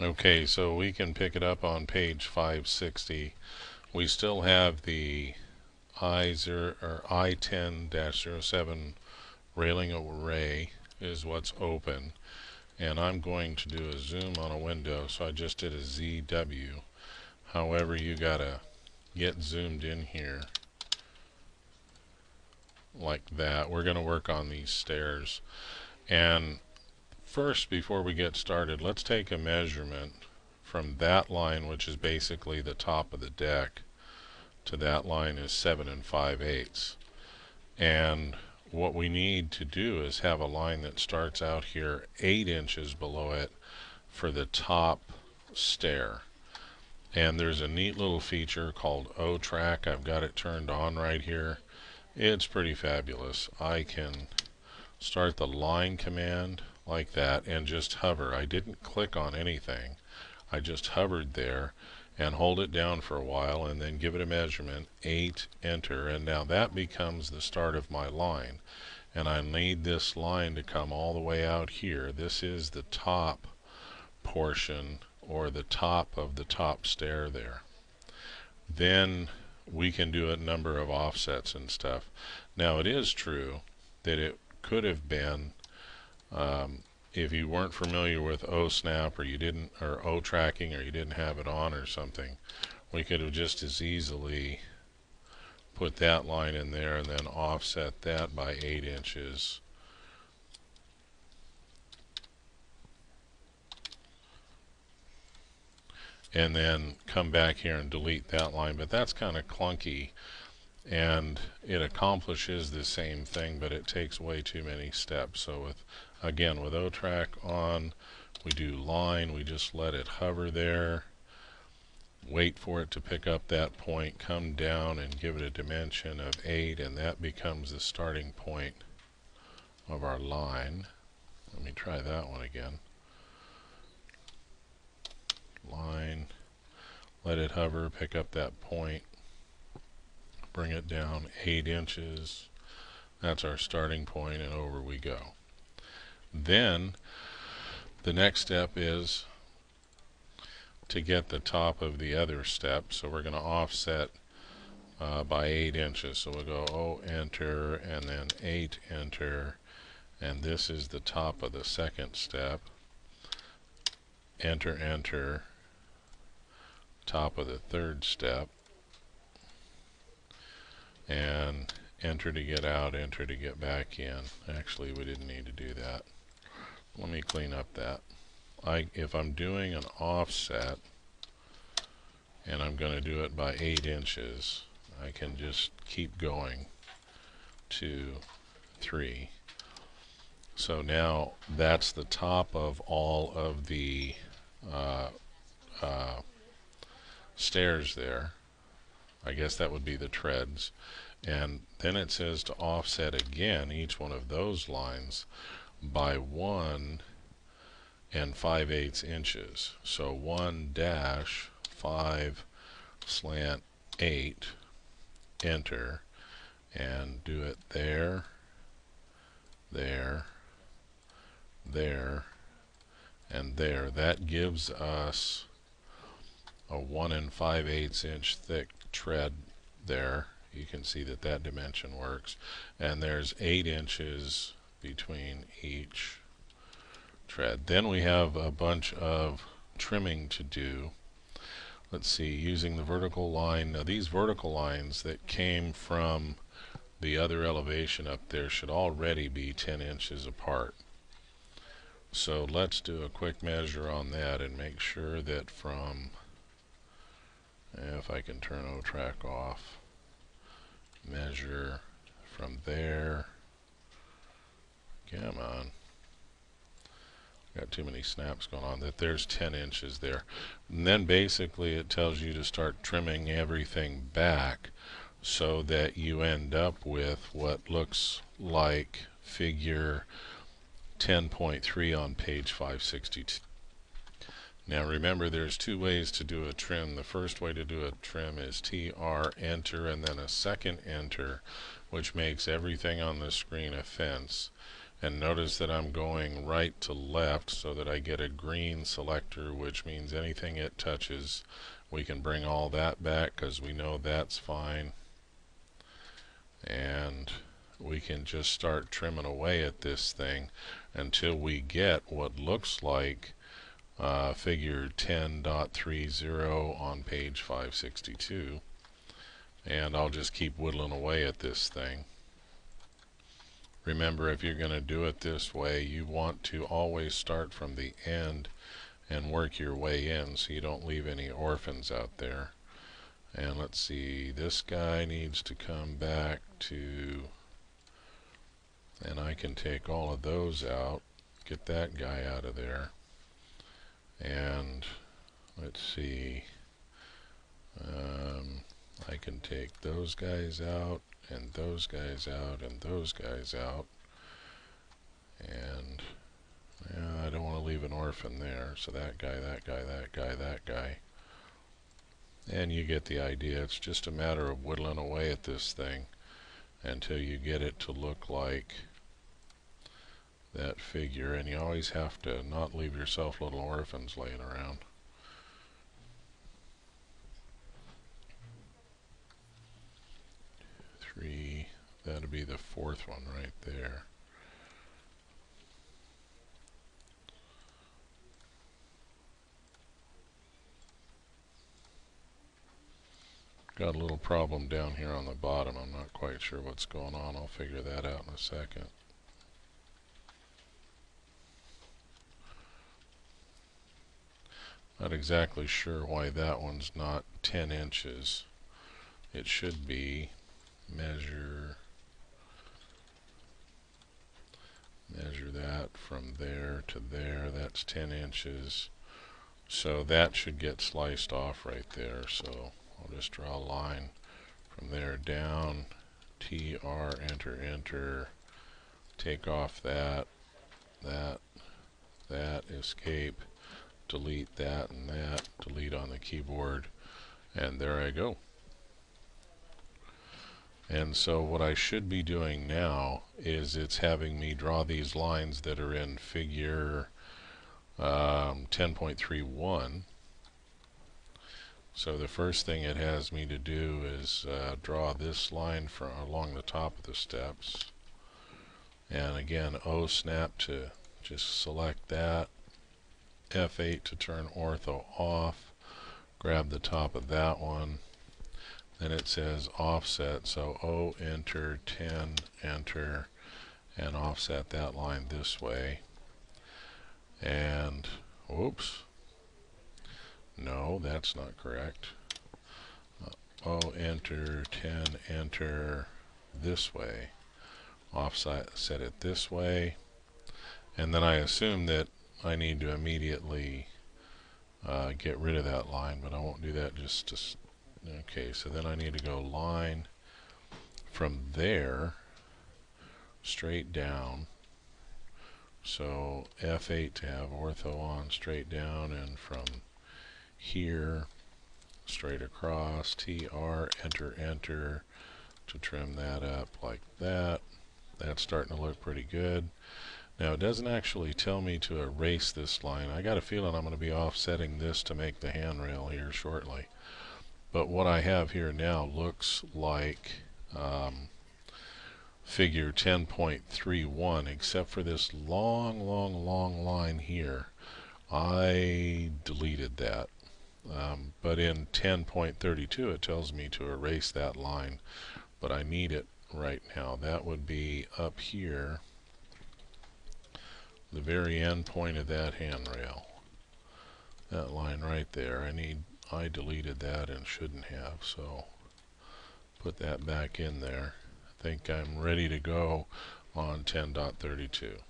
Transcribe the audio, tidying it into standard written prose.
Okay, so we can pick it up on page 560. We still have the I0 or I10-07 railing array is what's open, and I'm going to do a zoom on a window, so I just did a ZW. However, you gotta get zoomed in here like that. We're going to work on these stairs, and first, before we get started, let's take a measurement from that line, which is basically the top of the deck, to that line is 7 5/8. And what we need to do is have a line that starts out here 8 inches below it for the top stair. And there's a neat little feature called AutoCAD. I've got it turned on right here. It's pretty fabulous. I can start the line command like that and just hover. I didn't click on anything. I just hovered there and hold it down for a while and then give it a measurement, 8, enter, and now that becomes the start of my line. And I need this line to come all the way out here. This is the top portion, or the top of the top stair there. Then we can do a number of offsets and stuff. Now it is true that it could have been, if you weren't familiar with OSnap, or you didn't, or O tracking, or you didn't have it on or something, we could have just as easily put that line in there and then offset that by 8 inches. And then come back here and delete that line, but that's kind of clunky, and it accomplishes the same thing, but it takes way too many steps. So with OTrack on, we do line, we just let it hover there, wait for it to pick up that point, come down and give it a dimension of 8, and that becomes the starting point of our line. Let me try that one again. Line, let it hover, pick up that point, bring it down 8 inches. That's our starting point, and over we go. Then the next step is to get the top of the other step, so we're going to offset by 8 inches. So we'll go O, enter, and then 8, enter, and this is the top of the second step. Enter, enter, top of the third step, and enter to get out, enter to get back in. Actually, we didn't need to do that. Let me clean up that. If I'm doing an offset and I'm going to do it by 8 inches, I can just keep going, 2, 3. So now that's the top of all of the stairs there. I guess that would be the treads. And then it says to offset again each one of those lines by 1 5/8 inches. So 1-5/8, enter, and do it there, there, there, and there. That gives us a 1 5/8 inch thick tread there. You can see that that dimension works, and there's 8 inches between each tread. Then we have a bunch of trimming to do. Let's see, using the vertical line. Now these vertical lines that came from the other elevation up there should already be 10 inches apart. So let's do a quick measure on that and make sure that from, if I can turn OTrack off, measure from there, come on, got too many snaps going on, that there's 10 inches there. And then basically it tells you to start trimming everything back so that you end up with what looks like figure 10.3 on page 562. Now remember, there's two ways to do a trim. The first way to do a trim is TR, enter, and then a second enter, which makes everything on the screen a fence. And notice that I'm going right to left so that I get a green selector, which means anything it touches, we can bring all that back because we know that's fine. And we can just start trimming away at this thing until we get what looks like figure 10.30 on page 562. And I'll just keep whittling away at this thing. Remember, if you're going to do it this way, you want to always start from the end and work your way in so you don't leave any orphans out there. And let's see, this guy needs to come back to, and I can take all of those out, get that guy out of there. And let's see, I can take those guys out, and those guys out, and those guys out. And I don't want to leave an orphan there, so that guy, that guy, that guy, that guy. And you get the idea. It's just a matter of whittling away at this thing until you get it to look like that figure. And you always have to not leave yourself little orphans laying around. Three, that'll be the fourth one right there. Got a little problem down here on the bottom. I'm not quite sure what's going on. I'll figure that out in a second. Not exactly sure why that one's not 10 inches. It should be measure that from there to there. That's 10 inches. So that should get sliced off right there. So I'll just draw a line from there down, TR, enter, enter, take off that, escape, delete that and that, delete on the keyboard, and there I go. And so what I should be doing now is it's having me draw these lines that are in figure 10.31. So the first thing it has me to do is draw this line from along the top of the steps. And again, O snap to just select that. F8 to turn ortho off. Grab the top of that one. Then it says offset, so O enter, 10 enter, and offset that line this way. And whoops. No, that's not correct. O enter, 10 enter this way. Offset set it this way. And then I assume that I need to immediately get rid of that line, but I won't do that just to... Okay, so then I need to go line from there straight down. So F8 to have ortho on straight down, and from here straight across, TR, enter, enter to trim that up like that. That's starting to look pretty good. Now it doesn't actually tell me to erase this line. I got a feeling I'm going to be offsetting this to make the handrail here shortly. But what I have here now looks like figure 10.31, except for this long line here. I deleted that. But in 10.32 it tells me to erase that line, but I need it right now. That would be up here, the very end point of that handrail. That line right there. I deleted that and shouldn't have, so put that back in there. I think I'm ready to go on 10.32.